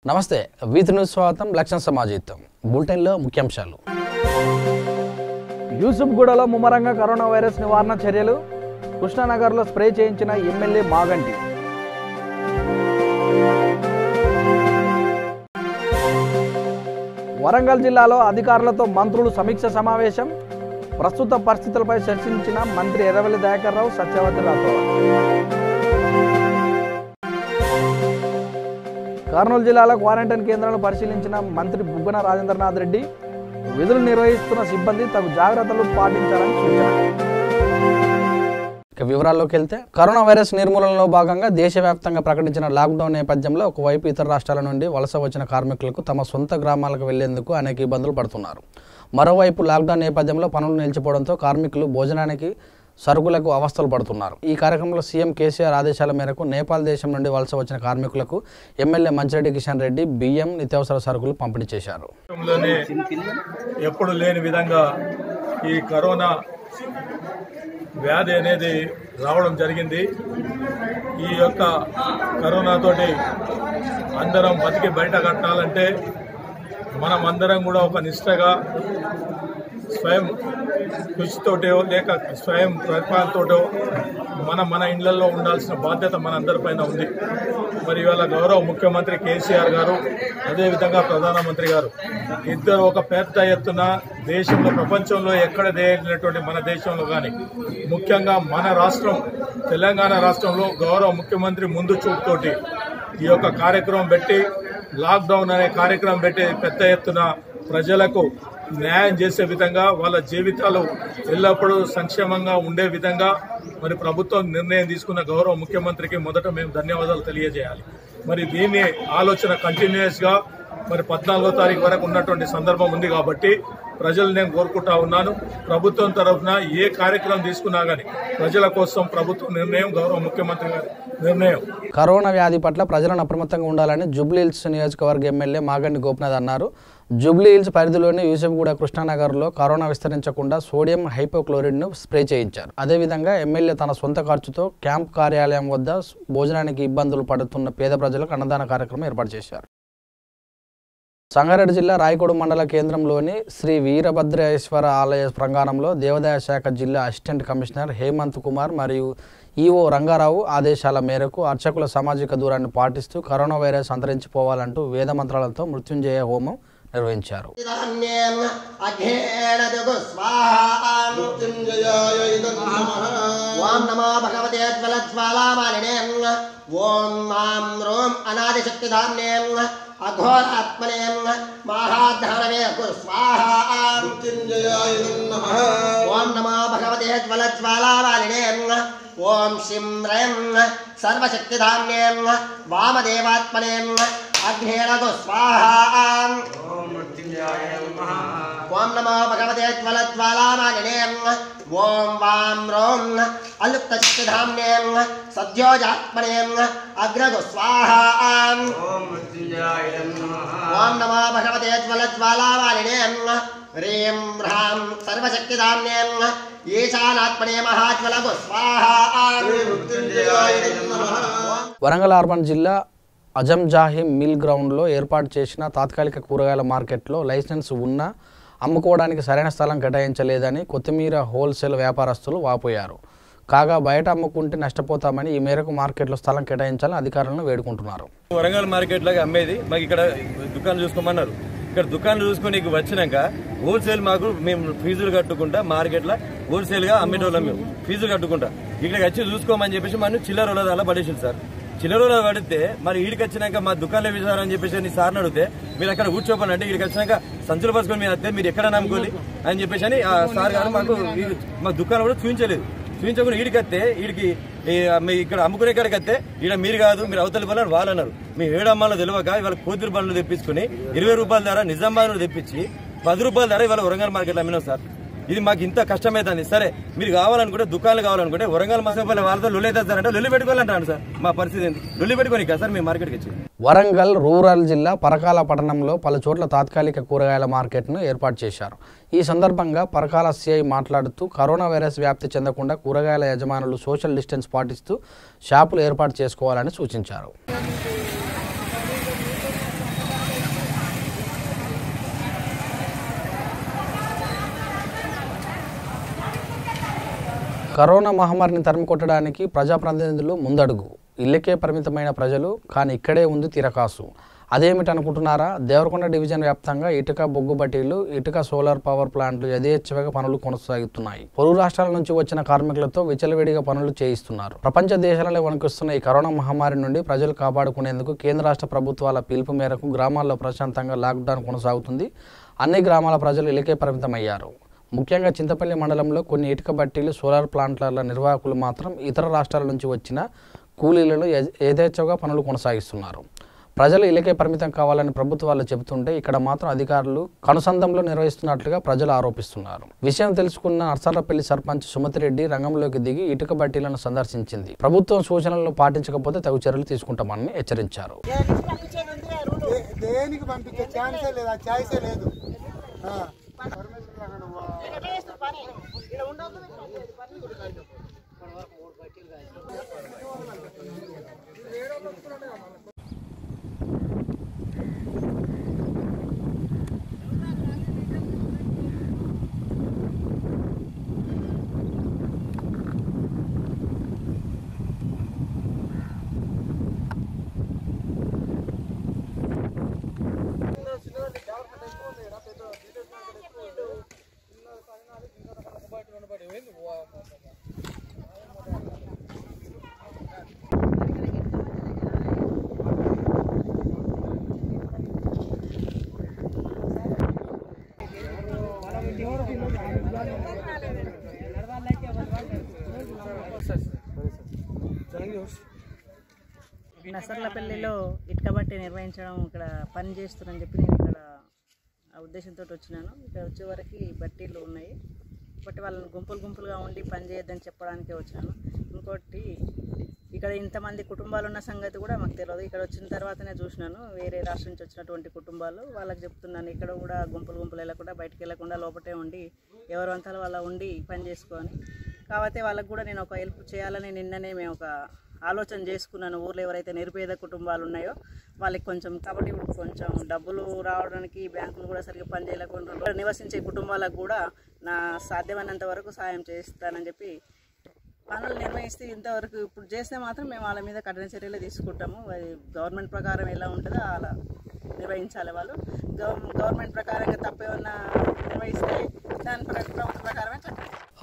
నమస్తే వీతి న్యూస్ స్వాగతం లక్ష్యం సమాజితం బులెటిన్లో ముఖ్యాంశాలు యూసుఫ్గూడలో ముమ్మరంగా కరోనా వైరస్ నివారణ చర్యలు కృష్ణానగర్లో స్ప్రే చేయించిన ఎమ్మెల్యే మాగంటి వరంగల్ జిల్లాలో అధికారులతో మంత్రులు సమీక్ష సమావేశం ప్రస్తుత పరిస్థితులపై చర్చించిన మంత్రి ఎర్రవెల్లి దయాకర్ రావు సత్యవతి రాథోడ్ కర్నూలు జిల్లాలో క్వారంటైన్ కేంద్రాలను పరిశీలించిన మంత్రి బుగ్గన రాజేంద్రనాథ్ రెడ్డి విధులు నిర్వహిస్తున్న సిబ్బంది తగు జాగ్రత్తలు పాటించాలని సూచన. వివరాల్లోకి వెళ్తే కరోనా వైరస్ నిర్మూలనలో భాగంగా దేశవ్యాప్తంగా ప్రకటించిన లాక్డౌన్ నేపథ్యంలో ఒకవైపు ఇతర రాష్ట్రాల నుండి వలస వచ్చిన కార్మికులకు తమ సొంత గ్రామాలకు వెళ్లేందుకు అనేక ఇబ్బందులు పడుతున్నారు. మరోవైపు లాక్డౌన్ నేపథ్యంలో పనులు నిలిచిపోవడంతో కార్మికులు భోజనానికి సరుకులకు అవస్థలు పడుతున్నారు. ఈ కార్యక్రమంలో సీఎం కేసీఆర్ ఆదేశాల మేరకు నేపాల్ దేశం నుండి వలస వచ్చిన కార్మికులకు ఎమ్మెల్యే మంచిరెడ్డి కిషన్ రెడ్డి బియ్యం నిత్యావసర సరుకులు పంపిణీ చేశారు. ఎప్పుడు లేని విధంగా ఈ కరోనా వ్యాధి అనేది రావడం జరిగింది. ఈ యొక్క కరోనాతోటి అందరం బతికి బయట కట్టాలంటే మనం అందరం కూడా ఒక నిష్ఠగా స్వయం కృషితోటో లేక స్వయం ప్రతిపాదనతోటో మన ఇళ్లలో ఉండాల్సిన బాధ్యత మనందరిపైన ఉంది. మరి ఇవాళ గౌరవ ముఖ్యమంత్రి కేసీఆర్ గారు అదేవిధంగా ప్రధానమంత్రి గారు ఇద్దరు ఒక పెద్ద ఎత్తున దేశంలో ప్రపంచంలో ఎక్కడ లేనటువంటి మన దేశంలో కానీ ముఖ్యంగా మన రాష్ట్రం తెలంగాణ రాష్ట్రంలో గౌరవ ముఖ్యమంత్రి ముందు చూపుతోటి ఈ యొక్క కార్యక్రమం పెట్టి లాక్డౌన్ అనే కార్యక్రమం పెట్టి పెద్ద ఎత్తున ప్రజలకు న్యాయం చేసే విధంగా వాళ్ళ జీవితాలు ఎల్లప్పుడూ సంక్షేమంగా ఉండే విధంగా మరి ప్రభుత్వం నిర్ణయం తీసుకున్న గౌరవ ముఖ్యమంత్రికి మొదట మేము ధన్యవాదాలు తెలియజేయాలి. మరి దీన్ని ఆలోచన కంటిన్యూస్గా మరి 14వ తారీఖు వరకు ఉన్నటువంటి సందర్భం ఉంది కాబట్టి ప్రజలు నేను కోరుకుంటా ఉన్నాను, ప్రభుత్వం తరఫున ఏ కార్యక్రమం తీసుకున్నా కానీ ప్రజల కోసం ప్రభుత్వం నిర్ణయం గౌరవ ముఖ్యమంత్రి గారి నిర్ణయం. కరోనా వ్యాధి పట్ల ప్రజలను అప్రమత్తంగా ఉండాలని జూబ్లీహిల్స్ నియోజకవర్గ ఎమ్మెల్యే మాగంటి గోపినాథ్ అన్నారు. జూబ్లీహిల్స్ పరిధిలోని యూసుఫ్గూడ కృష్ణానగర్లో కరోనా విస్తరించకుండా సోడియం హైపోక్లోరైడ్ను స్ప్రే చేయించారు. అదేవిధంగా ఎమ్మెల్యే తన సొంత ఖర్చుతో క్యాంప్ కార్యాలయం వద్ద భోజనానికి ఇబ్బందులు పడుతున్న పేద ప్రజలకు అన్నదాన కార్యక్రమం ఏర్పాటు చేశారు. సంగారెడ్డి జిల్లా రాయకోడు మండల కేంద్రంలోని శ్రీ వీరభద్రేశ్వర ఆలయ ప్రాంగణంలో దేవాదాయ శాఖ జిల్లా అసిస్టెంట్ కమిషనర్ హేమంత్ కుమార్ మరియు ఈఓ రంగారావు ఆదేశాల మేరకు అర్చకుల సామాజిక దూరాన్ని పాటిస్తూ కరోనా వైరస్ అంతరించిపోవాలంటూ వేద మంత్రాలతో మృత్యుంజయ హోమం నిర్వహించారు. అఘోరాత్మనే మహాధానమే స్వాహా ఓం నమో భగవతే జ్వలజ్వాలామాలినే ఓం శ్రీం హ్రైం సర్వశక్తిధామ్నే వామదేవాత్మనే అగ్నేరగు స్వాహా ఓం నమో భగవతే జ్వలజ్వాలామాలినే ఓం వాం రోం అలుప్తశక్తిధామ్నే సద్యోజాత్మనే అగ్రగు స్వాహా ఓం నమో భగవతే జ్వలజ్వాలామాలినే హ్రీం హ్రాం సర్వశక్తిధామ్నే ఈశానాత్మనే మహాజ్వలగు స్వాహా. వరంగల్ అర్బన్ జిల్లా అజంజాహి మిల్ గ్రౌండ్లో ఏర్పాటు చేసిన తాత్కాలిక కూరగాయల మార్కెట్లో లైసెన్స్ ఉన్నా అమ్ముకోవడానికి సరైన స్థలం కేటాయించలేదని కొత్తిమీర హోల్సేల్ వ్యాపారస్తులు వాపోయారు. కాగా బయట అమ్ముకుంటే నష్టపోతామని ఈ మేరకు మార్కెట్లో స్థలం కేటాయించాలని అధికారులను వేడుకుంటున్నారు. వరంగల్ మార్కెట్లాగా అమ్మేది మాకు ఇక్కడ దుకాణం చూసుకోమన్నారు. ఇక్కడ దుకాణం చూసుకుని వచ్చినాక హోల్సేల్ మాకు మేము ఫీజులు కట్టుకుంటా మార్కెట్లో హోల్సేల్గా అమ్మేటోళ్ళం మేము ఫీజులు కట్టుకుంటా ఇక్కడికి వచ్చి చూసుకోమని చెప్పేసి మనం చిల్లర అలా పడేసింది సార్. చిల్లరలో పడితే మరి ఈడికి వచ్చినాక మా దుకాణంలో విచారని చెప్పేసి నీ సార్ని అడిగితే మీరు అక్కడ కూర్చోపని అంటే ఈడికి వచ్చినాక సంచులు పసుకొని మీరు వస్తే మీరు ఎక్కడ నమ్ముకోవాలి అని చెప్పేసి అని ఆ సార్ గారు మా దుకాణం కూడా చూపించలేదు. చూపించకుండా ఈడికి వస్తే ఈడికి ఇక్కడ అమ్ముకునే కాడికి వస్తే ఈడ మీరు కాదు మీరు అవతలి పనులు వాళ్ళు అన్నారు. మేము ఏడమ్మాలో తెలియక ఇవాళ కోతిరి పనులు తెప్పించుకుని 20 రూపాయల ధర నిజామాబాద్ తెప్పించి 10 రూపాయల ధర ఇవాళ వరంగల్ మార్కెట్లో అమ్మినాం సార్. ఇది మాకు ఇంత కష్టమైతుంది. సరే మీరు కావాలనుకుంటే దుకాణాలు కావాలనుకుంటే వరంగల్ మసాల వాళ్ళతో లొల్లి అవుతుంది సార్ అంటే లొల్లి పెట్టుకోవాలంటాను సార్. మా పరిస్థితి ఏంటి లొల్లి పెట్టుకోని కదా సార్ మేము మార్కెట్కి వచ్చి. వరంగల్ రూరల్ జిల్లా పరకాల పట్టణంలో పలు చోట్ల తాత్కాలిక కూరగాయల మార్కెట్ను ఏర్పాటు చేశారు. ఈ సందర్భంగా పరకాల సిఐ మాట్లాడుతూ కరోనా వైరస్ వ్యాప్తి చెందకుండా కూరగాయల యజమానులు సోషల్ డిస్టెన్స్ పాటిస్తూ షాపులు ఏర్పాటు చేసుకోవాలని సూచించారు. కరోనా మహమ్మారిని తరిమికొట్టడానికి ప్రజాప్రతినిధులు ముందడుగు. ఇళ్లకే పరిమితమైన ప్రజలు, కానీ ఇక్కడే ఉంది తిరకాసు. అదేమిటి అనుకుంటున్నారా? దేవరకొండ డివిజన్ వ్యాప్తంగా ఇటుక బొగ్గు బట్టీలు, ఇటుక సోలార్ పవర్ ప్లాంట్లు యథేచ్ఛగా పనులు కొనసాగుతున్నాయి. పొరుగు రాష్ట్రాల నుంచి వచ్చిన కార్మికులతో విచలవిడిగా పనులు చేయిస్తున్నారు. ప్రపంచ దేశాలలో వణికిస్తున్న ఈ కరోనా మహమ్మారి నుండి ప్రజలు కాపాడుకునేందుకు కేంద్ర రాష్ట్ర ప్రభుత్వాల పిలుపు మేరకు గ్రామాల్లో ప్రశాంతంగా లాక్డౌన్ కొనసాగుతుంది. అన్ని గ్రామాల ప్రజలు ఇళ్లకే పరిమితమయ్యారు. ముఖ్యంగా చింతపల్లి మండలంలో కొన్ని ఇటుక బట్టీలు, సోలార్ ప్లాంట్ల నిర్వాహకులు మాత్రం ఇతర రాష్ట్రాల నుంచి వచ్చిన కూలీలను యథేచ్ఛగా పనులు కొనసాగిస్తున్నారు. ప్రజలు ఇళ్లకే పరిమితం కావాలని ప్రభుత్వాలు చెబుతుంటే ఇక్కడ మాత్రం అధికారులు కనుసంధంలో నిర్వహిస్తున్నట్లుగా ప్రజలు ఆరోపిస్తున్నారు. విషయం తెలుసుకున్న నర్సర్లపల్లి సర్పంచ్ సుమతిరెడ్డి రంగంలోకి దిగి ఇటుక బట్టీలను సందర్శించింది. ప్రభుత్వం సూచనలను పాటించకపోతే తగు చర్యలు తీసుకుంటామని హెచ్చరించారు. నర్సర్లపల్లిలో ఇటుక బట్టి నిర్వహించడం ఇక్కడ పని చేస్తున్నారని చెప్పి నేను ఇక్కడ ఆ ఉద్దేశంతో వచ్చినాను. ఇక్కడ వచ్చే వరకు బట్టీలు ఉన్నాయి, బట్ వాళ్ళని గుంపులుగా ఉండి పని చేయొద్దని చెప్పడానికే వచ్చాను. ఇంకోటి ఇక్కడ ఇంతమంది కుటుంబాలు ఉన్న సంగతి కూడా మాకు తెలియదు. ఇక్కడ వచ్చిన తర్వాతనే చూసినాను వేరే రాష్ట్రం నుంచి వచ్చినటువంటి కుటుంబాలు. వాళ్ళకి చెప్తున్నాను ఇక్కడ కూడా గుంపులు వెళ్ళకుండా బయటకు వెళ్ళకుండా లోపటే ఉండి ఎవరు అంతా వాళ్ళ ఉండి పని చేసుకొని. కాకపోతే వాళ్ళకు కూడా నేను ఒక హెల్ప్ చేయాలని నిన్ననే మేము ఒక ఆలోచన చేసుకున్నాను. ఊర్లో ఎవరైతే నిరుపేద కుటుంబాలు ఉన్నాయో వాళ్ళకి కొంచెం, కాబట్టి ఇప్పుడు కొంచెం డబ్బులు రావడానికి బ్యాంకులు కూడా సరిగ్గా పని చేయలేకుండా నివసించే కుటుంబాలకు కూడా నా సాధ్యమైనంత వరకు సాయం చేస్తానని చెప్పి పనులు నిర్వహిస్తే ఇంతవరకు ఇప్పుడు చేస్తే మాత్రం మేము వాళ్ళ మీద కఠిన చర్యలు తీసుకుంటాము. గవర్నమెంట్ ప్రకారం ఎలా ఉంటుందో అలా నిర్వహించాలి. వాళ్ళు గవర్నమెంట్ ప్రకారంగా తప్పేమన్నా నిర్వహిస్తే దాని ప్రభుత్వ ప్రకారమే.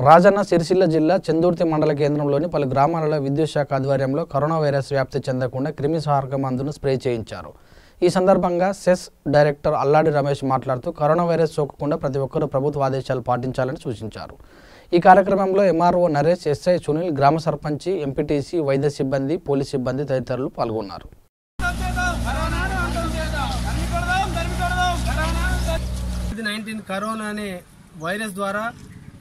రాజన్న సిరిసిల్ల జిల్లా చందుర్తి మండల కేంద్రంలోని పలు గ్రామాలలో విద్యుత్ శాఖ ఆధ్వర్యంలో కరోనా వైరస్ వ్యాప్తి చెందకుండా క్రిమిసంహారక మందును స్ప్రే చేయించారు. ఈ సందర్భంగా సెస్ డైరెక్టర్ అల్లాడి రమేష్ మాట్లాడుతూ కరోనా వైరస్ సోకకుండా ప్రతి ఒక్కరూ ప్రభుత్వ ఆదేశాలు పాటించాలని సూచించారు. ఈ కార్యక్రమంలో ఎంఆర్ఓ నరేష్, ఎస్ఐ సునీల్, గ్రామ సర్పంచి, ఎంపీటీసీ, వైద్య సిబ్బంది, పోలీస్ సిబ్బంది తదితరులు పాల్గొన్నారు. COVID-19 కరోనా అనే వైరస్ ద్వారా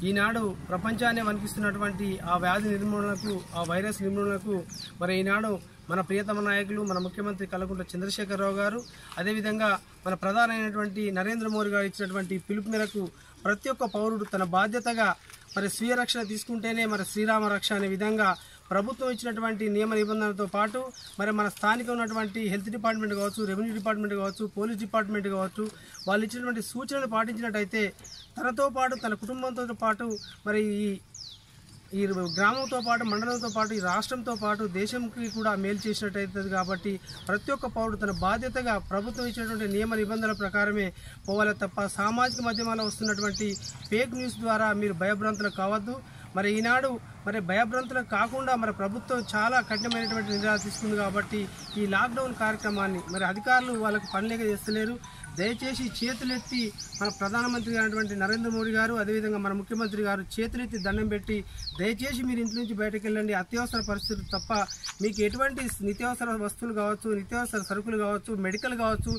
ఈనాడు ప్రపంచాన్ని వణికిస్తున్నటువంటి ఆ వ్యాధి నిర్మూలనకు, ఆ వైరస్ నిర్మూలనకు మరి ఈనాడు మన ప్రియతమ నాయకులు, మన ముఖ్యమంత్రి కల్వకుంట్ల చంద్రశేఖరరావు గారు, అదేవిధంగా మన ప్రధానమైనటువంటి నరేంద్ర మోడీ గారు ఇచ్చినటువంటి పిలుపు మేరకు ప్రతి ఒక్క పౌరుడు తన బాధ్యతగా మరి స్వీయ రక్షణ తీసుకుంటేనే మరి శ్రీరామ రక్ష అనే విధంగా ప్రభుత్వం ఇచ్చినటువంటి నియమ నిబంధనలతో పాటు మరి మన స్థానిక ఉన్నటువంటి హెల్త్ డిపార్ట్మెంట్ కావచ్చు, రెవెన్యూ డిపార్ట్మెంట్ కావచ్చు, పోలీస్ డిపార్ట్మెంట్ కావచ్చు, వాళ్ళు ఇచ్చినటువంటి సూచనలు పాటించినట్టయితే తనతో పాటు తన కుటుంబంతో పాటు మరి ఈ గ్రామంతో పాటు, మండలంతో పాటు, ఈ రాష్ట్రంతో పాటు దేశంకి కూడా మేలు చేసినట్టయితుంది. కాబట్టి ప్రతి ఒక్క పౌరుడు తన బాధ్యతగా ప్రభుత్వం ఇచ్చినటువంటి నియమ నిబంధనల ప్రకారమే పోవాలి తప్ప సామాజిక మాధ్యమాల్లో వస్తున్నటువంటి ఫేక్ న్యూస్ ద్వారా మీరు భయభ్రాంతులకు కావద్దు. మరి ఈనాడు మరి భయభ్రాంతులకు కాకుండా మరి ప్రభుత్వం చాలా కఠినమైనటువంటి నిర్ణయాలు తీసుకుంది. కాబట్టి ఈ లాక్డౌన్ కార్యక్రమాన్ని మరి అధికారులు వాళ్ళకు పనిలేక చేస్తలేరు. దయచేసి చేతులెత్తి మన ప్రధానమంత్రి అయినటువంటి నరేంద్ర మోడీ గారు, అదేవిధంగా మన ముఖ్యమంత్రి గారు చేతులెత్తి దండం పెట్టి దయచేసి మీరు ఇంటి నుంచి బయటకు వెళ్ళండి. అత్యవసర పరిస్థితులు తప్ప మీకు ఎటువంటి నిత్యావసర వస్తువులు కావచ్చు, నిత్యావసర సరుకులు కావచ్చు, మెడికల్ కావచ్చు,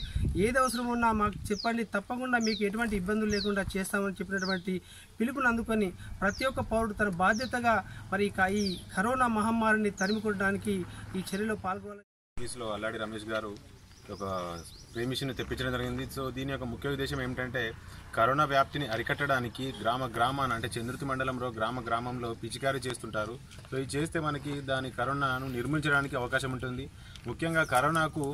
ఏది అవసరం ఉన్నా మాకు చెప్పండి. తప్పకుండా మీకు ఎటువంటి ఇబ్బందులు లేకుండా చేస్తామని చెప్పినటువంటి పిలుపుని అందుకొని ప్రతి ఒక్క పౌరుడు తన బాధ్యతగా మరి ఈ కరోనా మహమ్మారిని తరిమికొట్టడానికి ఈ చర్యలో పాల్గొనాలి. అల్లాడి రమేష్ గారు ఒక స్ప్రే మిషన్ తెప్పించడం జరిగింది. సో దీని యొక్క ముఖ్య ఉద్దేశం ఏమిటంటే కరోనా వ్యాప్తిని అరికట్టడానికి గ్రామాన అంటే చంద్రుతి మండలంలో గ్రామంలో పిచికారీ చేస్తుంటారు. సో ఇది చేస్తే మనకి దాని కరోనాను నిర్మించడానికి అవకాశం ఉంటుంది. ముఖ్యంగా కరోనాకు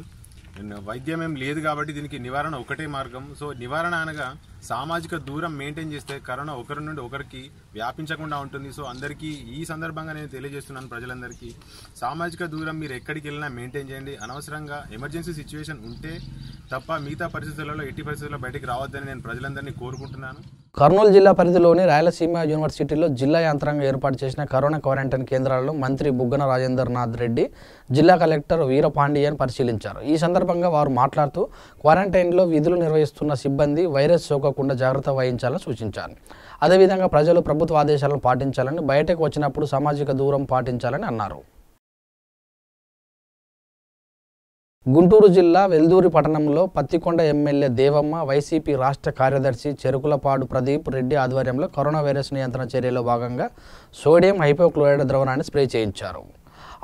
వైద్యం ఏం లేదు కాబట్టి దీనికి నివారణ ఒకటే మార్గం. సో నివారణ అనగా సామాజిక దూరం మెయింటైన్ చేస్తే కరోనా ఒకరి నుండి ఒకరికి వ్యాపించకుండా ఉంటుంది. సో అందరికీ ఈ సందర్భంగా నేను తెలియజేస్తున్నాను ప్రజలందరికీ, సామాజిక దూరం మీరు ఎక్కడికి వెళ్ళినా మెయింటైన్ చేయండి. అనవసరంగా ఎమర్జెన్సీ సిచ్యువేషన్ ఉంటే తప్ప మిగతా పరిస్థితులలో ఎట్టి పరిస్థితుల్లో బయటికి రావద్దని నేను ప్రజలందరినీ కోరుకుంటున్నాను. కర్నూలు జిల్లా పరిధిలోని రాయలసీమ యూనివర్సిటీలో జిల్లా యంత్రాంగం ఏర్పాటు చేసిన కరోనా క్వారంటైన్ కేంద్రాలను మంత్రి బుగ్గన రాజేంద్రనాథ్ రెడ్డి, జిల్లా కలెక్టర్ వీరపాండియన్ పరిశీలించారు. ఈ సందర్భంగా వారు మాట్లాడుతూ క్వారంటైన్లో విధులు నిర్వహిస్తున్న సిబ్బంది వైరస్ సోకకుండా జాగ్రత్త వహించాలని సూచించారు. అదేవిధంగా ప్రజలు ప్రభుత్వ ఆదేశాలను పాటించాలని, బయటకు వచ్చినప్పుడు సామాజిక దూరం పాటించాలని అన్నారు. గుంటూరు జిల్లా వెల్దూరి పట్టణంలో పత్తికొండ ఎమ్మెల్యే దేవమ్మ, వైసీపీ రాష్ట్ర కార్యదర్శి చెరుకులపాడు ప్రదీప్ రెడ్డి ఆధ్వర్యంలో కరోనా వైరస్ నియంత్రణ చర్యలో భాగంగా సోడియం హైపోక్లోరైడ్ ద్రవణాన్ని స్ప్రే చేయించారు.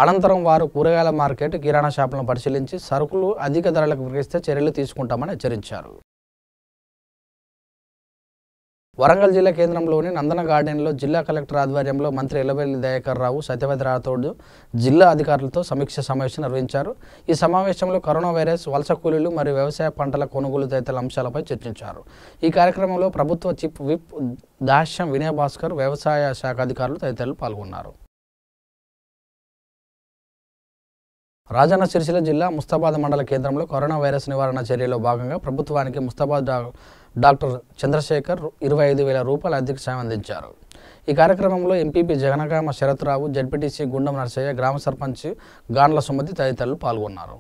అనంతరం వారు కూరగాయల మార్కెట్, కిరాణా షాపులను పరిశీలించి సరుకులు అధిక ధరలకు విక్రయిస్తే చర్యలు తీసుకుంటామని హెచ్చరించారు. వరంగల్ జిల్లా కేంద్రంలోని నందన గార్డెన్లో జిల్లా కలెక్టర్ ఆధ్వర్యంలో మంత్రి ఎల్లబెల్లి దయాకర్ రావు, సత్యవతి రాథోడ్ జిల్లా అధికారులతో సమీక్ష సమావేశం నిర్వహించారు. ఈ సమావేశంలో కరోనా వైరస్, వలస కూలీలు మరియు వ్యవసాయ పంటల కొనుగోలు తదితర అంశాలపై చర్చించారు. ఈ కార్యక్రమంలో ప్రభుత్వ చీఫ్ విప్ దాస్యం వినయ్ భాస్కర్, వ్యవసాయ శాఖ అధికారులు తదితరులు పాల్గొన్నారు. రాజన్న సిరిసిల్ల జిల్లా ముస్తాబాద్ మండల కేంద్రంలో కరోనా వైరస్ నివారణ చర్యలో భాగంగా ప్రభుత్వానికి ముస్తాబాద్ డాక్టర్ చంద్రశేఖర్ 25,000 రూపాయల ఆర్థిక సాయం అందించారు. ఈ కార్యక్రమంలో ఎంపీపీ జగనగామ శరత్రావు, జడ్పీటీసీ గుండం నర్సయ్య, గ్రామ సర్పంచ్ గాండ్ల సుమతి తదితరులు పాల్గొన్నారు.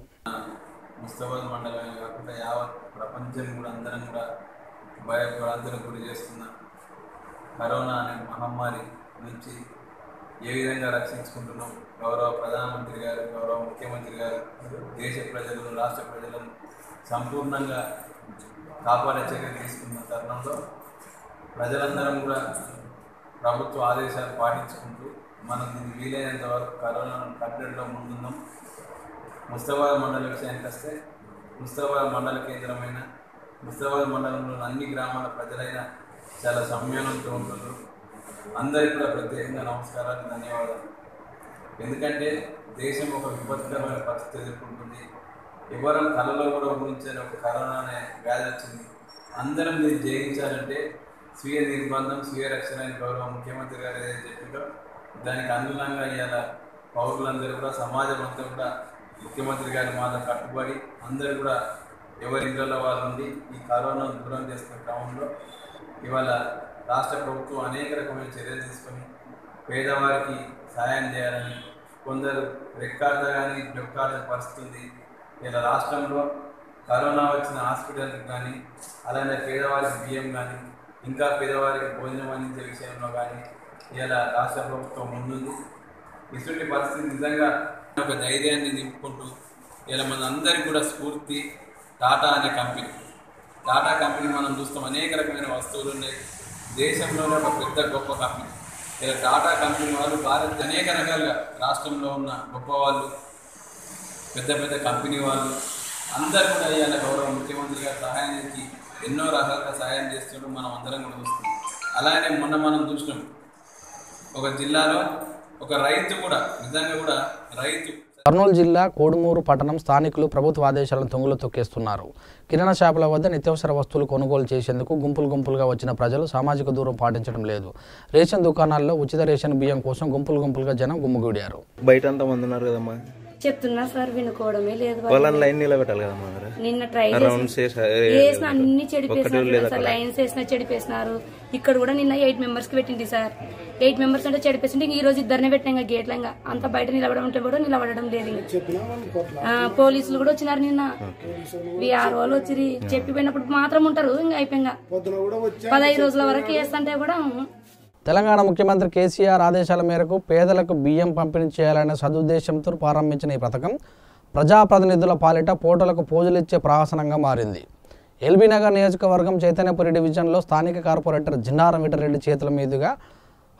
ముస్తాబాద్ మండలమే కాకుండా యావత్ ప్రపంచం కూడా అందరం కూడా భయభ్రాంతులకు గురి చేస్తున్న కరోనా అనే మహమ్మారి నుంచి ఏ విధంగా రక్షించుకుంటున్నాం, గౌరవ ప్రధానమంత్రి గారు, గౌరవ ముఖ్యమంత్రి గారు దేశ ప్రజలను, రాష్ట్ర ప్రజలను సంపూర్ణంగా కాపాడే చర్యలు తీసుకున్న తరుణంలో ప్రజలందరం కూడా ప్రభుత్వ ఆదేశాలు పాటించుకుంటూ మనం వీలైనంత వరకు కరోనాను కట్టడిలో ముందున్నాం. ముస్తాబాద్ మండల విషయానికి వస్తే ముస్తాబాద్ మండల కేంద్రమైన ముస్తాబాద్ మండలంలోని అన్ని గ్రామాల ప్రజలైన చాలా సంయమనంతో ఉంటున్నారు. అందరికీ కూడా ప్రత్యేకంగా నమస్కారాలు, ధన్యవాదాలు. ఎందుకంటే దేశం ఒక విపత్కరమైన పరిస్థితి ఎదుర్కొంటుంది. ఎవరం కళలో కూడా ఊహించని ఒక కరోనా అనే వ్యాధి వచ్చింది. అందరం దీన్ని జయించాలంటే స్వీయ నిర్బంధం, స్వీయ రక్షణ అని గౌరవ ముఖ్యమంత్రి గారు ఏదైతే చెప్పిందో దానికి అనుగుణంగా ఇవాళ పౌరులందరూ కూడా, సమాజం అంతా కూడా ముఖ్యమంత్రి గారి మాట కట్టుబడి అందరూ కూడా ఎవరి ఇంట్లో వారు ఉండి ఈ కరోనాను దూరం చేస్తున్న క్రమంలో ఇవాళ రాష్ట్ర ప్రభుత్వం అనేక రకమైన చర్యలు తీసుకొని పేదవారికి సహాయం చేయాలని, కొందరు రెక్కార్త కానీ డొక్కార్త పరిస్థితుంది. ఇలా రాష్ట్రంలో కరోనా వచ్చిన హాస్పిటల్కి కానీ, అలానే పేదవారికి బియ్యం కానీ, ఇంకా పేదవారికి భోజనం అందించే విషయంలో కానీ ఇలా రాష్ట్ర ప్రభుత్వం ముందుంది. ఇటువంటి పరిస్థితి నిజంగా ఒక ధైర్యాన్ని నింపుకుంటూ ఇలా మనందరికీ కూడా స్ఫూర్తి టాటా అనే కంపెనీ. టాటా కంపెనీ మనం చూస్తాం, అనేక రకమైన వస్తువులు ఉన్నాయి. దేశంలోనే ఒక పెద్ద గొప్ప కంపెనీ. ఇలా టాటా కంపెనీ వాళ్ళు భారత్ అనేక రకాలుగా రాష్ట్రంలో ఉన్న గొప్ప వాళ్ళు, పెద్ద పెద్ద కంపెనీ వాళ్ళు అందరూ కూడా ఇవాళ గౌరవ ముఖ్యమంత్రి గారు సహాయానికి ఎన్నో రకాలుగా సహాయం చేస్తుండడం మనం అందరం కూడా చూస్తాం. అలానే మొన్న మనం చూసినాం, ఒక జిల్లాలో ఒక రైతు కూడా నిజంగా కూడా రైతు. కర్నూలు జిల్లా కోడుమూరు పట్టణం స్థానికులు ప్రభుత్వ ఆదేశాలను తొంగులు తొక్కేస్తున్నారు. కిరాణా షాపుల వద్ద నిత్యావసర వస్తువులు కొనుగోలు చేసేందుకు గుంపులుగా వచ్చిన ప్రజలు సామాజిక దూరం పాటించడం లేదు. రేషన్ దుకాణాల్లో ఉచిత రేషన్ బియ్యం కోసం గుంపులుగా జనం గుమ్మిగూడారు. బయట అంతా మంది ఉన్నారు కదమ్మా, చెప్తున్నా సార్ వినుకోవడమే లేదు. వాళ్ళని లైన్ నిలబెట్టాలి కదమ్మా. నిన్న ట్రై చేసిన అన్ని చెడిపేసినారు సార్, లైన్స్ వేసినా చెడిపేసినారు. ఇక్కడ కూడా నిన్న 8 మెంబర్స్ కి పెట్టింది సార్. 8 మెంబర్స్ అంటే చెడిపేసింటే ఈ రోజు 2 పెట్టినా గేట్ల అంత బయట నిలబడమంటే కూడా నిలబడడం లేదు. పోలీసులు కూడా వచ్చినారు నిన్న, VROలు వచ్చి చెప్పిపోయినప్పుడు మాత్రం ఉంటారు. ఇంకా అయిపోయింగా 15 రోజుల వరకు వేస్తుంటే కూడా. తెలంగాణ ముఖ్యమంత్రి కేసీఆర్ ఆదేశాల మేరకు పేదలకు బియ్యం పంపిణీ చేయాలనే సదుద్దేశంతో ప్రారంభించిన ఈ పథకం ప్రజాప్రతినిధుల పాలిట పోటలకు పోజులిచ్చే ప్రహసనంగా మారింది. ఎల్బీనగర్ నియోజకవర్గం చైతన్యపురి డివిజన్లో స్థానిక కార్పొరేటర్ జిన్నారం వీటరెడ్డి చేతుల మీదుగా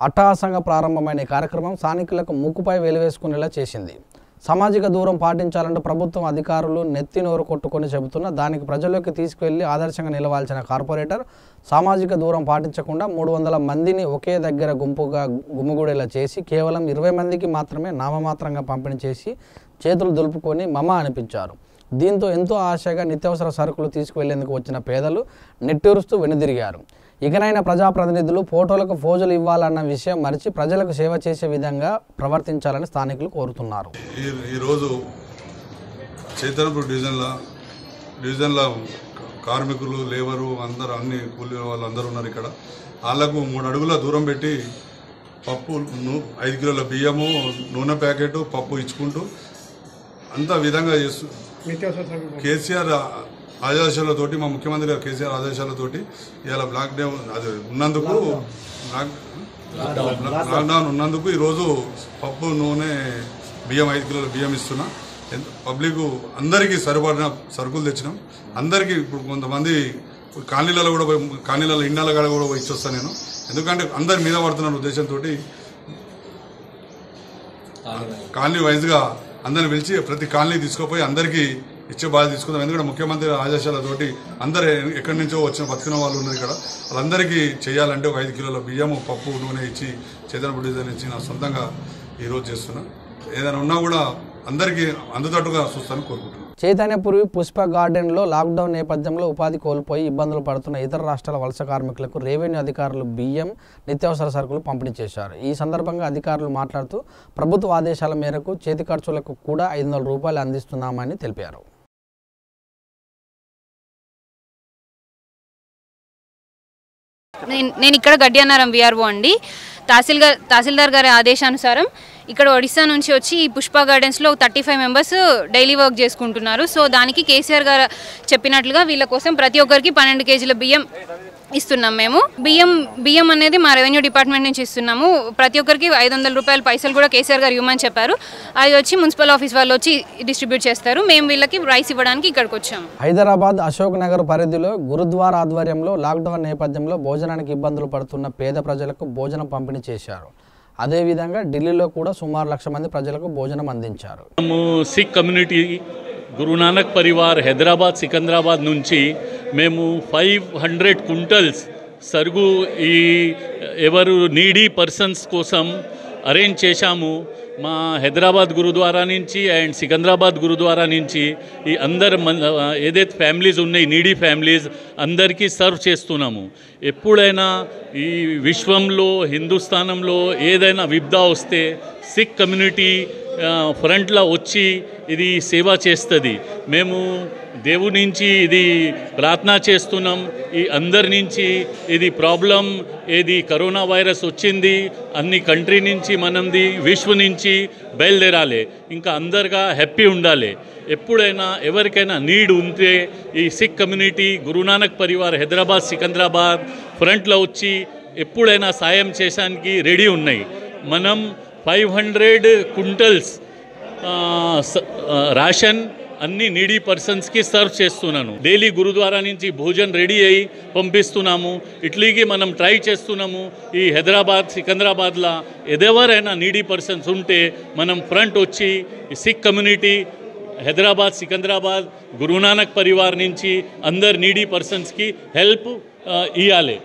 అట్టహాసంగా ప్రారంభమైన ఈ కార్యక్రమం స్థానికులకు ముక్కుపై వెలివేసుకునేలా చేసింది. సామాజిక దూరం పాటించాలంటే ప్రభుత్వం అధికారులు నెత్తి నోరు కొట్టుకొని చెబుతున్నా దానికి ప్రజల్లోకి తీసుకువెళ్లి ఆదర్శంగా నిలవాల్సిన కార్పొరేటర్ సామాజిక దూరం పాటించకుండా 300 మందిని ఒకే దగ్గర గుమ్మిగూడేలా చేసి కేవలం 20 మందికి మాత్రమే నామమాత్రంగా పంపిణీ చేసి చేతులు దులుపుకొని మమ అనిపించారు. దీంతో ఎంతో ఆశగా నిత్యావసర సరుకులు తీసుకువెళ్లేందుకు వచ్చిన పేదలు నిట్టూరుస్తూ వెనుదిరిగారు. ఇకనైనా ప్రజాప్రతినిధులు ఫోటోలకు ఫోజులు ఇవ్వాలన్న విషయం మరిచి ప్రజలకు సేవ చేసే విధంగా ప్రవర్తించాలని స్థానికులు కోరుతున్నారు. ఈరోజు చైతన్యపూర్ డివిజన్ల కార్మికులు, లేబరు అందరూ అన్ని కూలీ వాళ్ళు అందరూ ఉన్నారు. ఇక్కడ వాళ్ళకు 3 అడుగుల దూరం పెట్టి పప్పు 5 కిలోల బియ్యము, నూనె ప్యాకెట్, పప్పు ఇచ్చుకుంటూ అంత విధంగా చేస్తూ కేసీఆర్ ఆదేశాలతోటి, మా ముఖ్యమంత్రి గారు కేసీఆర్ ఆదేశాలతోటి ఇవాళ లాక్డౌన్ అది ఉన్నందుకు లాక్డౌన్ ఉన్నందుకు ఈరోజు పప్పు, నూనె, బియ్యం 5 కిలోల బియ్యం ఇస్తున్నా. పబ్లిక్ అందరికీ సరిపడిన సరుకులు తెచ్చినాం. అందరికీ ఇప్పుడు కొంతమంది కాలనీలలో కూడా కాలనీలలో ఇండ్ల కాడ కూడా ఇచ్చొస్తాను నేను, ఎందుకంటే అందరి మీద పడుతున్న ఉద్దేశంతో కాలనీ వైజ్గా అందరిని పిలిచి ప్రతి కాలనీ తీసుకుపోయి అందరికీ ఇచ్చే బాధ్యత తీసుకుందాం. ఎందుకంటే ముఖ్యమంత్రి ఆదేశాలతోటి అందరు ఎక్కడి నుంచో బతికిన వాళ్ళు ఉన్నారు ఇక్కడ, వాళ్ళందరికీ చేయాలంటే ఒక 5 కిలోల బియ్యము, పప్పు, నూనె ఇచ్చి చైతన్యపూర్ డివిజన్ ఇచ్చి నా సొంతంగా ఈరోజు చేస్తున్నా. ఏదైనా ఉన్నా కూడా అందరికీ అందుతట్టుగా చూస్తానని కోరుకుంటున్నాను. చైతన్యపురి పుష్ప గార్డెన్లో లాక్డౌన్ నేపథ్యంలో ఉపాధి కోల్పోయి ఇబ్బందులు పడుతున్న ఇతర రాష్ట్రాల వలస కార్మికులకు రెవెన్యూ అధికారులు బియ్యం, నిత్యావసర సరుకులు పంపిణీ చేశారు. ఈ సందర్భంగా అధికారులు మాట్లాడుతూ ప్రభుత్వ ఆదేశాల మేరకు చేతి ఖర్చులకు కూడా 500 రూపాయలు అందిస్తున్నామని తెలిపారు. నేను ఇక్కడ గడ్డియానారం విఆర్ఓ అండి. తహసీల్దార్ గారి ఆదేశానుసారం ఇక్కడ ఒడిశా నుంచి వచ్చి ఈ పుష్ప గార్డెన్స్లో 35 మెంబర్స్ డైలీ వర్క్ చేసుకుంటున్నారు. సో దానికి కేసీఆర్ గారు చెప్పినట్లుగా వీళ్ళ కోసం ప్రతి ఒక్కరికి 12 కేజీల బియ్యం ఇస్తున్నాం. మేము బియ్యం అనేది మా రెవెన్యూ డిపార్ట్మెంట్ నుంచి ఇస్తున్నాము. ప్రతి ఒక్కరికి 500 రూపాయల పైసలు కూడా కేసీఆర్ గారు ఇవ్వమని చెప్పారు. అది వచ్చి మున్సిపల్ ఆఫీస్ వాళ్ళు వచ్చి డిస్ట్రిబ్యూట్ చేస్తారు. మేము వీళ్ళకి రైస్ ఇవ్వడానికి ఇక్కడికి వచ్చాము. హైదరాబాద్ అశోక్ నగర్ పరిధిలో గురుద్వారా ఆధ్వర్యంలో లాక్డౌన్ నేపథ్యంలో భోజనానికి ఇబ్బందులు పడుతున్న పేద ప్రజలకు భోజనం పంపిణీ చేశారు. అదేవిధంగా ఢిల్లీలో కూడా సుమారు 1,00,000 మంది ప్రజలకు భోజనం అందించారు. సిక్ కమ్యూనిటీ గురునానక్ పరివార్ హైదరాబాద్ సికింద్రాబాద్ నుంచి మేము 500 క్వింటల్స్ సరుగు ఈ ఎవరు నీడీ పర్సన్స్ కోసం అరేంజ్ చేశాము. మా హైదరాబాద్ గురుద్వారా నుంచి అండ్ సికింద్రాబాద్ గురుద్వారా నుంచి ఈ అందరు ఏదైతే ఫ్యామిలీస్ ఉన్నాయి నీడీ ఫ్యామిలీస్ అందరికీ సర్వ్ చేస్తున్నాము. ఎప్పుడైనా ఈ విశ్వంలో హిందుస్థానంలో ఏదైనా విపద వస్తే సిక్ కమ్యూనిటీ ఫ్రంట్లో వచ్చి ఇది సేవ చేస్తుంది. మేము దేవుడి నుంచి ఇది ప్రార్థన చేస్తున్నాం. ఈ అందరి నుంచి ఇది ప్రాబ్లం ఏది కరోనా వైరస్ వచ్చింది అన్ని కంట్రీ నుంచి మనంది విశ్వ నుంచి బయలుదేరాలి. ఇంకా అందరిగా హ్యాపీ ఉండాలి. ఎప్పుడైనా ఎవరికైనా నీడ్ ఉంటే ఈ సిక్ కమ్యూనిటీ గురునానక్ పరివార్ హైదరాబాద్ సికింద్రాబాద్ ఫ్రంట్లో వచ్చి ఎప్పుడైనా సాయం చేయడానికి రెడీ ఉన్నాయి. మనం 500 క్వింటల్స్ రేషన్ అన్ని నీడీ పర్సన్స్కి సర్వ్ చేస్తున్నాను. డైలీ గురుద్వారా నుంచి భోజనం రెడీ అయ్యి పంపిస్తున్నాము. ఇట్లీకి మనం ట్రై చేస్తున్నాము. ఈ హైదరాబాద్ సికింద్రాబాద్లో ఎవరైనా నీడీ పర్సన్స్ ఉంటే మనం ఫ్రంట్ వచ్చి సిక్ కమ్యూనిటీ హైదరాబాద్ సికింద్రాబాద్ గురునానక్ పరివార్ నుంచి అందరు నీడీ పర్సన్స్కి హెల్ప్ ఇవ్వాలి.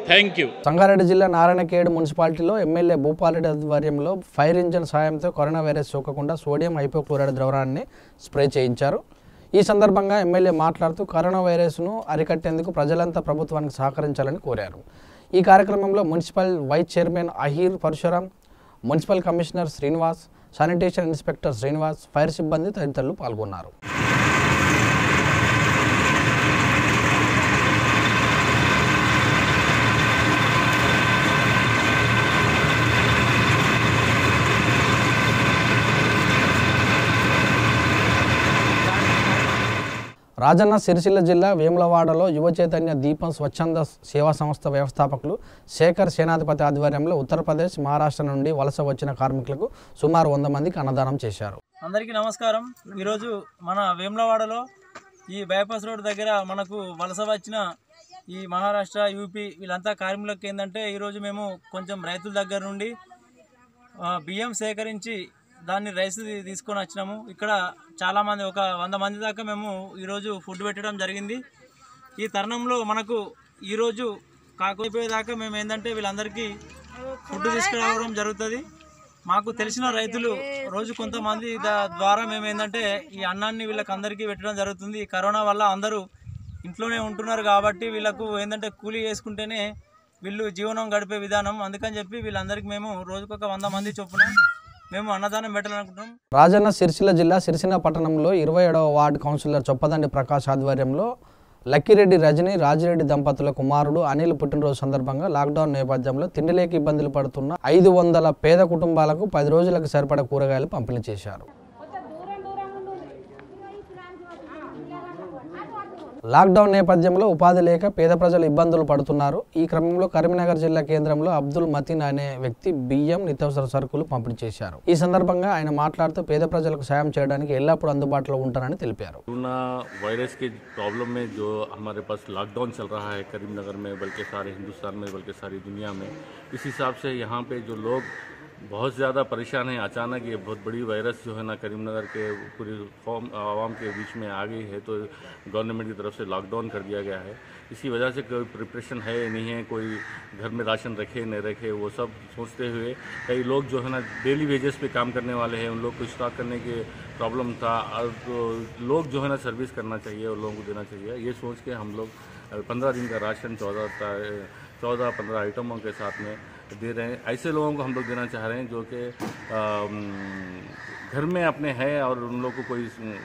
Thank you. సంగారెడ్డి జిల్లా నారాయణఖేడ్ మున్సిపాలిటీలో ఎమ్మెల్యే భూపాలరెడ్డి ఆధ్వర్యంలో ఫైర్ ఇంజిన్ సాయంతో కరోనా వైరస్ సోకకుండా సోడియం హైపోక్లోరైడ్ ద్రవాన్ని స్ప్రే చేయించారు. ఈ సందర్భంగా ఎమ్మెల్యే మాట్లాడుతూ కరోనా వైరస్ను అరికట్టేందుకు ప్రజలంతా ప్రభుత్వానికి సహకరించాలని కోరారు. ఈ కార్యక్రమంలో municipal vice chairman Ahir Parashuram, municipal commissioner Srinivas, sanitation inspector Srinivas, fire సిబ్బంది తదితరులు పాల్గొన్నారు. రాజన్న సిరిసిల్ల జిల్లా వేములవాడలో యువ చైతన్య దీపం స్వచ్ఛంద సేవా సంస్థ వ్యవస్థాపకులు శేఖర్ సేనాధిపతి ఆధ్వర్యంలో ఉత్తరప్రదేశ్, మహారాష్ట్ర నుండి వలస వచ్చిన కార్మికులకు సుమారు 100 మందికి అన్నదానం చేశారు. అందరికీ నమస్కారం. ఈరోజు మన వేములవాడలో ఈ బైపాస్ రోడ్ దగ్గర మనకు వలస వచ్చిన ఈ మహారాష్ట్ర, యూపీ వీళ్ళంతా కార్మికులకు ఏంటంటే ఈరోజు మేము కొంచెం రైతుల దగ్గర నుండి బియ్యం సేకరించి దాన్ని రైస్ తీసుకొని వచ్చినాము. ఇక్కడ చాలామంది ఒక 100 మంది దాకా మేము ఈరోజు ఫుడ్ పెట్టడం జరిగింది. ఈ తరుణంలో మనకు ఈరోజు కాకపోయేదాకా మేము ఏంటంటే వీళ్ళందరికీ ఫుడ్ తీసుకురావడం జరుగుతుంది. మాకు తెలిసిన రైతులు రోజు కొంతమంది ద్వారా మేము ఏంటంటే ఈ అన్నాన్ని వీళ్ళకి అందరికీ పెట్టడం జరుగుతుంది. ఈ కరోనా వల్ల అందరూ ఇంట్లోనే ఉంటున్నారు కాబట్టి వీళ్ళకు ఏంటంటే కూలీ చేసుకుంటేనే వీళ్ళు జీవనం గడిపే విధానం. అందుకని చెప్పి వీళ్ళందరికీ మేము రోజుకొక 100 మంది చొప్పున మేము అన్నదానం పెట్టాలనుకుంటున్నాం. రాజన్న సిరిసిల్ల జిల్లా సిరిసిల్ల పట్టణంలో 27వ వార్డు కౌన్సిలర్ చొప్పదండి ప్రకాష్ ఆధ్వర్యంలో లక్కిరెడ్డి రజని రాజిరెడ్డి దంపతుల కుమారుడు అనిల్ పుట్టినరోజు సందర్భంగా లాక్డౌన్ నేపథ్యంలో తిండిలేక ఇబ్బందులు పడుతున్న 500 పేద కుటుంబాలకు 10 రోజులకు సరిపడా కూరగాయలు పంపిణీ చేశారు. లాక్డౌన్ నేపథ్యంలో ఉపాధి లేక పేద ప్రజలు ఇబ్బందులు పడుతున్నారు. ఈ క్రమంలో కరీంనగర్ జిల్లా కేంద్రంలో అబ్దుల్ మతీన్ అనే వ్యక్తి బియ్యం నిత్యావసర సరుకులు పంపిణీ చేశారు. ఈ సందర్భంగా ఆయన మాట్లాడుతూ పేద ప్రజలకు సాయం చేయడానికి ఎల్లప్పుడూ అందుబాటులో ఉంటారని తెలిపారు. कोरोना वायरस के प्रॉब्लम में जो हमारे पास लॉकडाउन चल रहा है करीमनगर में, बल्कि सारे हिंदुस्तान में, बल्कि सारी दुनिया में, इस हिसाब से यहाँ पे जो लोग बहुत ज़्यादा परेशान हैं. अचानक ये बहुत बड़ी वायरस जो है ना करीमनगर के पूरी आवाम के बीच में आ गई है, तो गवर्नमेंट की तरफ से लॉकडाउन कर दिया गया है. इसी वजह से कोई प्रिपरेशन है नहीं है, कोई घर में राशन रखे नहीं रखे, वो सब सोचते हुए कई लोग जो है ना डेली वेजेस पे काम करने वाले हैं, उन लोग को स्टॉक करने के प्रॉब्लम था. और तो लोग जो है ना सर्विस करना चाहिए, उन लोगों को देना चाहिए. ये सोच के हम लोग 15 दिन का राशन 14-15 आइटमों के साथ में दे रहे हैं. ऐसे लोगों को हम लोग देना चाह रहे हैं जो कि घर में अपने हैं और उन लोगों को कोई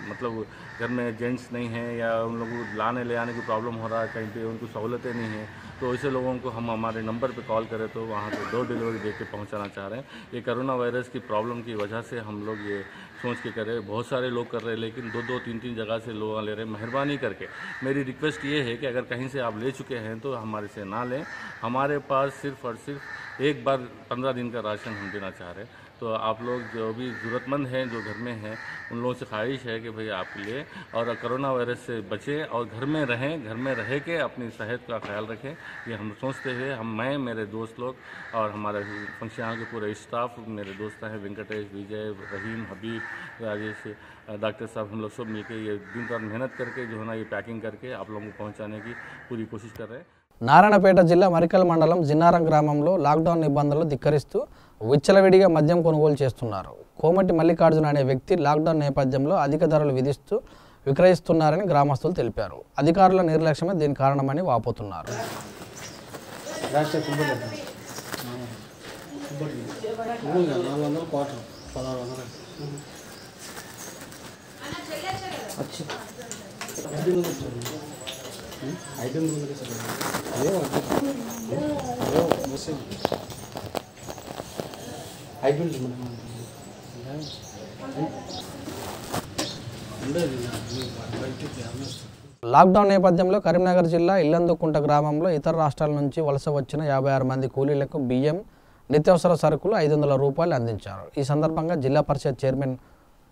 मतलब घर में जेंट्स नहीं हैं या उन लोगों को लाने ले आने की प्रॉब्लम हो रहा है, कहीं पे उनको सहूलतें नहीं हैं, तो ऐसे लोगों को हम हमारे नंबर पे कॉल करें तो वहाँ पे डोर डिलीवरी दे के पहुँचाना चाह रहे हैं. ये कोरोना वायरस की प्रॉब्लम की वजह से हम लोग ये सोच के कर रहे हैं. बहुत सारे लोग कर रहे हैं, लेकिन 2-2, 3-3 जगह से लोग ले रहे हैं. मेहरबानी करके मेरी रिक्वेस्ट ये है कि अगर कहीं से आप ले चुके हैं तो हमारे से ना लें. हमारे पास सिर्फ और सिर्फ एक बार 15 दिन का राशन हम देना चाह रहे हैं. तो आप लोग जो भी ज़रूरतमंद हैं, जो घर में हैं, उन लोगों से ख्वाहिश है कि भाई आप ले और कोरोना वायरस से बचें और घर में रहें. घर में रह के अपनी सेहत का ख्याल रखें. ये हम सोचते हुए मैं मेरे दोस्त लोग और हमारे फंक्शन हॉल के पूरे स्टाफ, मेरे दोस्त हैं वेंकटेश, विजय, रहीम, हबीब, राजेश, डॉक्टर साहब, हम लोग सब मिलकर ये दिन रात मेहनत करके जो है ना ये पैकिंग करके आप लोगों को पहुँचाने की पूरी कोशिश कर रहे हैं. నారాయణపేట జిల్లా మరికల్ మండలం జిన్నారం గ్రామంలో లాక్డౌన్ నిబంధనలు ధిక్కరిస్తూ విచ్చలవిడిగా మద్యం కొనుగోలు చేస్తున్నారు. కోమటి మల్లికార్జున అనే వ్యక్తి లాక్డౌన్ నేపథ్యంలో అధిక ధరలు విధిస్తూ విక్రయిస్తున్నారని గ్రామస్తులు తెలిపారు. అధికారుల నిర్లక్ష్యమే దీనికి కారణమని వాపోతున్నారు. లాక్డౌన్ నేపథ్యంలో కరీంనగర్ జిల్లా ఇల్లందుకుంట గ్రామంలో ఇతర రాష్ట్రాల నుంచి వలస వచ్చిన 56 మంది కూలీలకు బియ్యం, నిత్యావసర సరుకులు 500 రూపాయలు అందించారు. ఈ సందర్భంగా జిల్లా పరిషత్ చైర్మన్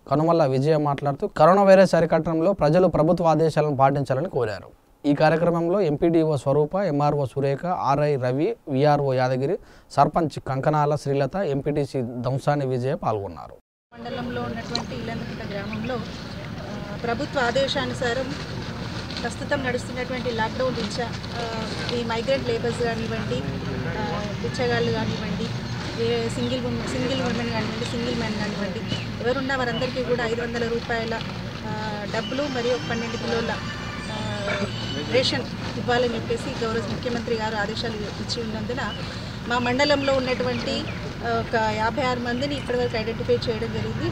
కనుమల్ల విజయ మాట్లాడుతూ కరోనా వైరస్ అరికట్టడంలో ప్రజలు ప్రభుత్వ ఆదేశాలను పాటించాలని కోరారు. ఈ కార్యక్రమంలో MPDO Swarupa, MRO Surekha, RI Ravi, VRO Yadagiri, sarpanch Kankanala Srilatha, MPTC Damsani Vijaya పాల్గొన్నారు. మండలంలో ఉన్నటువంటి ఇల్లందుకుంట గ్రామంలో ప్రభుత్వ ఆదేశానుసారం ప్రస్తుతం నడుస్తున్నటువంటి లాక్డౌన్ రీత్యా ఈ మైగ్రెంట్ లేబర్స్ కానివ్వండి, బిచ్చగాళ్ళు కానివ్వండి, సింగిల్ ఉమెన్ కానివ్వండి, సింగిల్ మ్యాన్ కానివ్వండి, ఎవరున్నా వారందరికీ కూడా 500 రూపాయల డబ్బులు మరియు 12 కిలోల రేషన్ ఇవ్వాలని చెప్పేసి గౌరవ ముఖ్యమంత్రి గారు ఆదేశాలు ఇచ్చి ఉన్నందున మా మండలంలో ఉన్నటువంటి ఒక 56 మందిని ఇప్పటివరకు ఐడెంటిఫై చేయడం జరిగింది.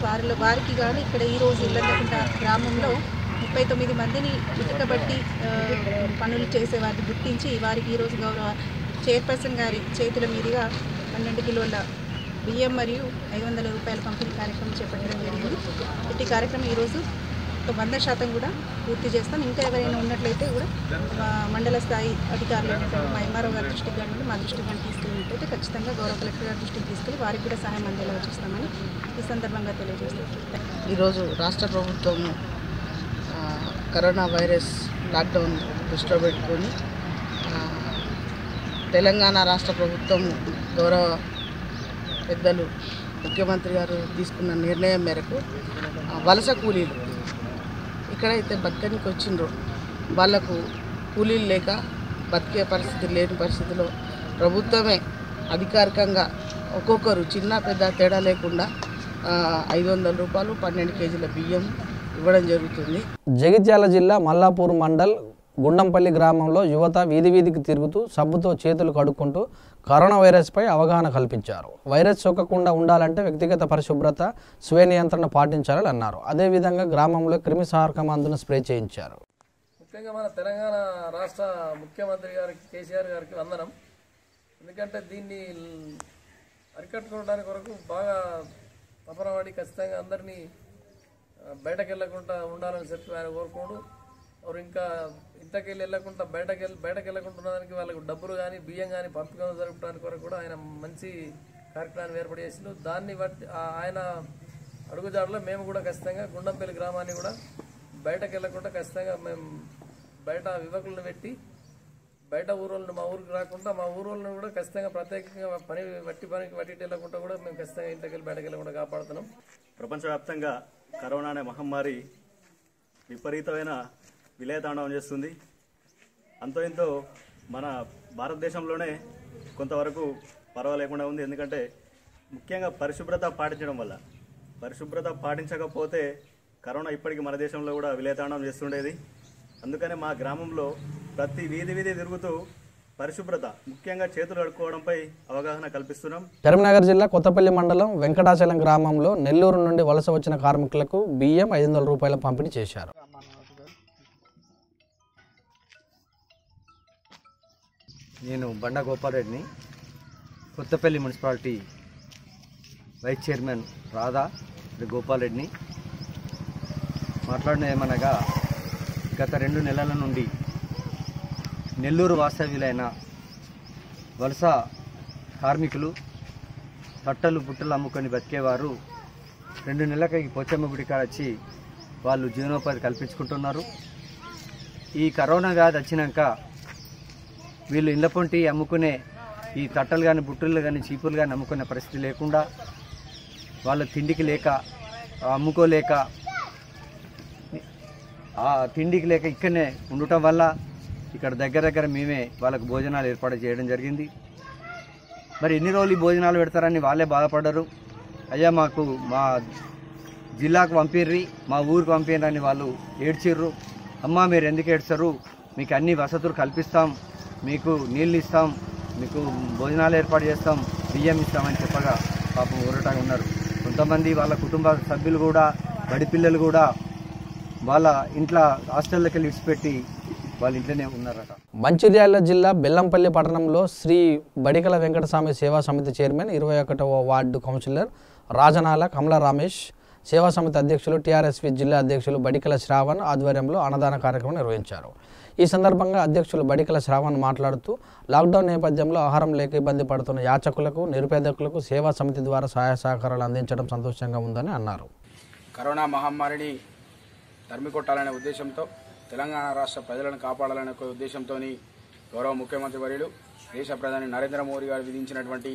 వారికి కానీ ఇక్కడ ఈరోజు ఇల్లందుకుంట గ్రామంలో 39 మందిని ఇటుక బట్టి పనులు చేసే వారిని గుర్తించి వారికి ఈరోజు గౌరవ చైర్పర్సన్ గారి చేతుల మీదుగా 12 కిలోల బియ్యం మరియు 500 రూపాయల పంపిణీ కార్యక్రమం చేపట్టడం జరిగింది. ఇట్టి కార్యక్రమం ఈరోజు 100% కూడా పూర్తి చేస్తాం. ఇంకా ఎవరైనా ఉన్నట్లయితే కూడా మండల స్థాయి అధికారులు అయినటువంటి మా ఎంఆర్ఓ గారి దృష్టికి కానీ మా దృష్టికి కానీ తీసుకెళ్ళినట్లయితే ఖచ్చితంగా గౌరవ కలెక్టర్ గారి దృష్టికి తీసుకెళ్ళి వారికి కూడా సహాయం అందేలా చేస్తామని ఈ సందర్భంగా తెలియజేస్తాం. ఈరోజు రాష్ట్ర ప్రభుత్వం కరోనా వైరస్ లాక్డౌన్ దృష్టిలో పెట్టుకొని తెలంగాణ రాష్ట్ర ప్రభుత్వం గౌరవ పెద్దలు ముఖ్యమంత్రి గారు తీసుకున్న నిర్ణయం మేరకు వలస కూలీలు ఎక్కడైతే బతకనికి వచ్చిండ్రో వాళ్లకు కూలీలు లేక బతికే పరిస్థితి లేని పరిస్థితిలో ప్రభుత్వమే అధికారికంగా ఒక్కొక్కరు చిన్న పెద్ద తేడా లేకుండా 500 రూపాయలు 12 కేజీల బియ్యం ఇవ్వడం జరుగుతుంది. జగిత్యాల జిల్లా మల్లాపూర్ మండల్ గుండంపల్లి గ్రామంలో యువత వీధి వీధికి తిరుగుతూ సబ్బుతో చేతులు కడుక్కుంటూ కరోనా వైరస్పై అవగాహన కల్పించారు. వైరస్ సోకకుండా ఉండాలంటే వ్యక్తిగత పరిశుభ్రత, స్వీయ నియంత్రణ పాటించాలని అన్నారు. అదేవిధంగా గ్రామంలో క్రిమిసంహారక మందును స్ప్రే చేయించారు. ముఖ్యంగా మన తెలంగాణ రాష్ట్ర ముఖ్యమంత్రి గారికి కేసీఆర్ గారికి వందనం. ఎందుకంటే దీన్ని అరికట్టుకోవడానికి వరకు బాగా తపనవాడి ఖచ్చితంగా అందరినీ బయటకు వెళ్ళకుండా ఉండాలని చెప్పి ఆయన కోరుకోడు. వారు ఇంకా ఇంతకెళ్ళి వెళ్ళకుండా బయటకు వెళ్ళకుండా ఉండడానికి వాళ్ళకు డబ్బులు కానీ బియ్యం కానీ పంపకం జరపడానికి వరకు కూడా ఆయన మంచి కార్యక్రమాన్ని ఏర్పాటు చేసిండు. దాన్ని బట్టి ఆయన అడుగుజాడలో మేము కూడా ఖచ్చితంగా గుండంపల్లి గ్రామాన్ని కూడా బయటకు వెళ్ళకుండా ఖచ్చితంగా మేము బయట యువకులను పెట్టి బయట ఊరోళ్ళని మా ఊరికి రాకుండా మా ఊరోళ్ళని కూడా ఖచ్చితంగా ప్రత్యేకంగా పనికి వెళ్ళకుండా కూడా మేము ఖచ్చితంగా ఇంటికి బయటకు వెళ్ళకుండా కాపాడుతున్నాం. ప్రపంచవ్యాప్తంగా కరోనా అనే మహమ్మారి విపరీతమైన విలయతాండవం చేస్తుంది. అంతో ఇంతో మన భారతదేశంలోనే కొంతవరకు పర్వాలేకుండా ఉంది. ఎందుకంటే ముఖ్యంగా పరిశుభ్రత పాటించడం వల్ల, పరిశుభ్రత పాటించకపోతే కరోనా ఇప్పటికీ మన దేశంలో కూడా విలయతాండవం చేస్తుండేది. అందుకనే మా గ్రామంలో ప్రతి వీధి తిరుగుతూ పరిశుభ్రత, ముఖ్యంగా చేతులు కడుక్కోవడంపై అవగాహన కల్పిస్తున్నాం. కరీంనగర్ జిల్లా కొత్తపల్లి మండలం వెంకటాచలం గ్రామంలో నెల్లూరు నుండి వలస వచ్చిన కార్మికులకు బియ్యం 500 రూపాయల పంపిణీ చేశారు. నేను బండా గోపాలరెడ్డిని, Kothapalli municipality vice chairman Radha గోపాలరెడ్డిని. మాట్లాడిన ఏమనగా, గత 2 నెలల నుండి నెల్లూరు వాస్తవ్యులైన వలస కార్మికులు తట్టలు పుట్టలు అమ్ముకొని బతికేవారు 2 నెలలకి పోచమ్మ గుడి కాడ వచ్చి వాళ్ళు జీవనోపాధి కల్పించుకుంటున్నారు. ఈ కరోనా వ్యాధి వచ్చినాక వీళ్ళు ఇళ్ళ పొంటి అమ్ముకునే ఈ తట్టలు కానీ బుట్టలు కానీ చీపులు కానీ అమ్ముకునే పరిస్థితి లేకుండా, వాళ్ళ తిండికి లేక అమ్ముకోలేక తిండికి లేక ఇక్కడనే ఉండటం వల్ల ఇక్కడ దగ్గర మేమే వాళ్ళకు భోజనాలు ఏర్పాటు చేయడం జరిగింది. మరి ఎన్ని రోజులు ఈ భోజనాలు పెడతారని వాళ్ళే బాధపడ్డారు. అయ్యా మాకు మా జిల్లాకు పంపిర్రి, మా ఊరికి పంపిర్రని వాళ్ళు ఏడ్చిర్రు. అమ్మ మీరు ఎందుకు ఏడ్చారు, మీకు అన్ని వసతులు కల్పిస్తాం, మీకు నీళ్ళు ఇస్తాం, మీకు భోజనాలు ఏర్పాటు చేస్తాం, బియ్యం ఇస్తామని చెప్పగా పాపం ఊరటగా ఉన్నారు. కొంతమంది వాళ్ళ కుటుంబ సభ్యులు కూడా, బడి పిల్లలు కూడా వాళ్ళ ఇంట్లో హాస్టల్లోకి వెళ్ళి విడిచిపెట్టి వాళ్ళ ఇంట్లోనే ఉన్నారట. మంచిర్యాల జిల్లా బెల్లంపల్లి పట్టణంలో శ్రీ బడికల వెంకటస్వామి సేవా సమితి చైర్మన్ 21వ వార్డు కౌన్సిలర్ రాజనాల కమల రమేష్, సేవా సమితి అధ్యక్షులు టీఆర్ఎస్వి జిల్లా అధ్యక్షులు బడికల శ్రావణ్ ఆధ్వర్యంలో అన్నదాన కార్యక్రమం నిర్వహించారు. ఈ సందర్భంగా అధ్యక్షులు బడికల శ్రావణ్ మాట్లాడుతూ లాక్డౌన్ నేపథ్యంలో ఆహారం లేక ఇబ్బంది పడుతున్న యాచకులకు, నిరుపేదకులకు సేవా సమితి ద్వారా సహాయ సహకారాలు అందించడం సంతోషంగా ఉందని అన్నారు. కరోనా మహమ్మారిని తరిమికొట్టాలనే ఉద్దేశంతో, తెలంగాణ రాష్ట్ర ప్రజలను కాపాడాలనే ఉద్దేశంతో గౌరవ ముఖ్యమంత్రి వర్యులు దేశ ప్రధాని నరేంద్ర మోదీ గారు విధించినటువంటి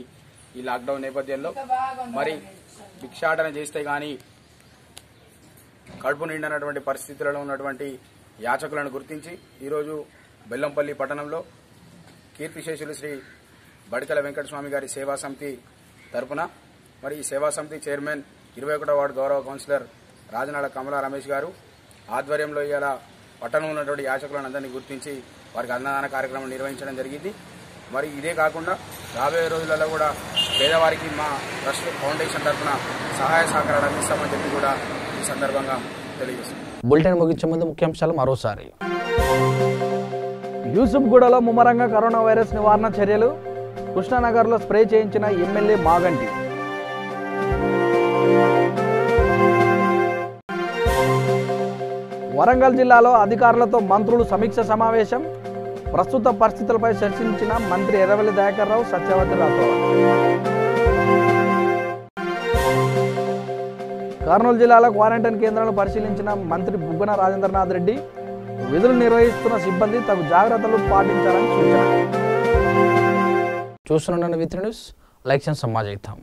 ఈ లాక్డౌన్ నేపథ్యంలో మరి భిక్షాటన చేస్తే కానీ కడుపు నిండినటువంటి పరిస్థితులలో ఉన్నటువంటి యాచకులను గుర్తించి ఈరోజు బెల్లంపల్లి పట్టణంలో కీర్తిశేషులు శ్రీ బడికల వెంకటస్వామి గారి సేవా సమితి తరపున మరి ఈ సేవా సమితి చైర్మన్ 21వ వార్డు గౌరవ కౌన్సిలర్ రాజనాల కమల రమేష్ గారు ఆధ్వర్యంలో ఇలా పట్టణంలో ఉన్నటువంటి యాచకులను అందరినీ గుర్తించి వారికి అన్నదాన కార్యక్రమం నిర్వహించడం జరిగింది. మరి ఇదే కాకుండా రాబోయే రోజులలో కూడా పేదవారికి మా ట్రస్ట్ ఫౌండేషన్ తరఫున సహాయ సహకారాలు అందిస్తామని చెప్పి కూడా ఈ సందర్భంగా తెలియజేస్తున్నాం. బులెటిన్ ముగించే ముందు ముఖ్యాంశాలు మరోసారి. యూసుఫ్గూడలో ముమ్మరంగా కరోనా వైరస్ నివారణ చర్యలు, కృష్ణానగర్లో స్ప్రే చేయించిన ఎమ్మెల్యే మాగంటి. వరంగల్ జిల్లాలో అధికారులతో మంత్రులు సమీక్ష సమావేశం, ప్రస్తుత పరిస్థితులపై చర్చించిన మంత్రి ఎర్రవెల్లి దయాకర్ రావు, సత్యవతి రాథోడ్. కర్నూలు జిల్లాలో క్వారంటైన్ కేంద్రాలను పరిశీలించిన మంత్రి బుగ్గన రాజేంద్రనాథ్ రెడ్డి, విధులు నిర్వహిస్తున్న సిబ్బంది తగు జాగ్రత్తలు పాటించాలని సూచన. చూస్తున్న విత్ న్యూస్, లైక్ చేయండి, సమాజ్ అయితాం.